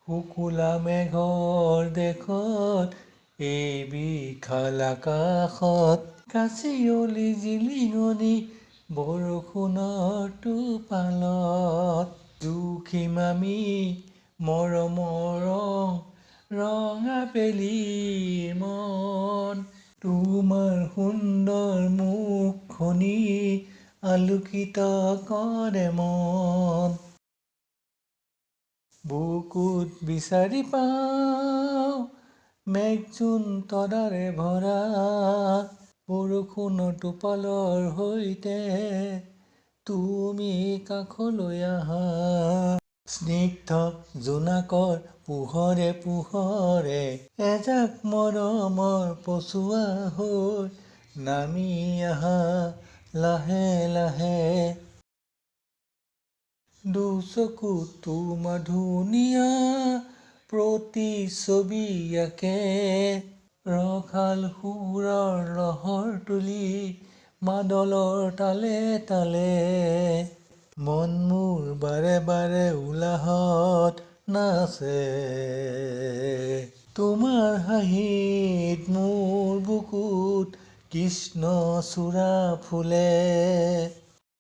শুকুলা মেঘৰ দেশত এই বিশাল আকাশত কাঁচিয়লি জিলিঙনি বৰষুণৰ টোপালত জুখিমামি মৰমৰ ৰঙা বেলিৰ মন তোমাৰ সুন্দৰ মুখখনি আলোকিত কৰে মন বুকুত বিচাৰি পাওঁ মেঘজোন তৰাৰে ভৰা বৰষুণৰ টোপালৰ সৈতে তুমি কাষলৈ আহা স্নিগ্ধ জোনাকৰ পোহৰে পোহৰে এজাক মৰমৰ পছুৱা হৈ নামি আহা লাহে লাহে দুচকুত তোমাৰ ধুনীয়া প্ৰতিচ্ছবি আঁকে ৰসাল সুৰৰ লহৰ তুলি মাদলৰ তালে তালে মন মোৰ বাৰে বাৰে উলাহত নাচে তোমাৰ হাঁহিত মোৰ বুকুত কৃষ্ণচূড়া ফুলে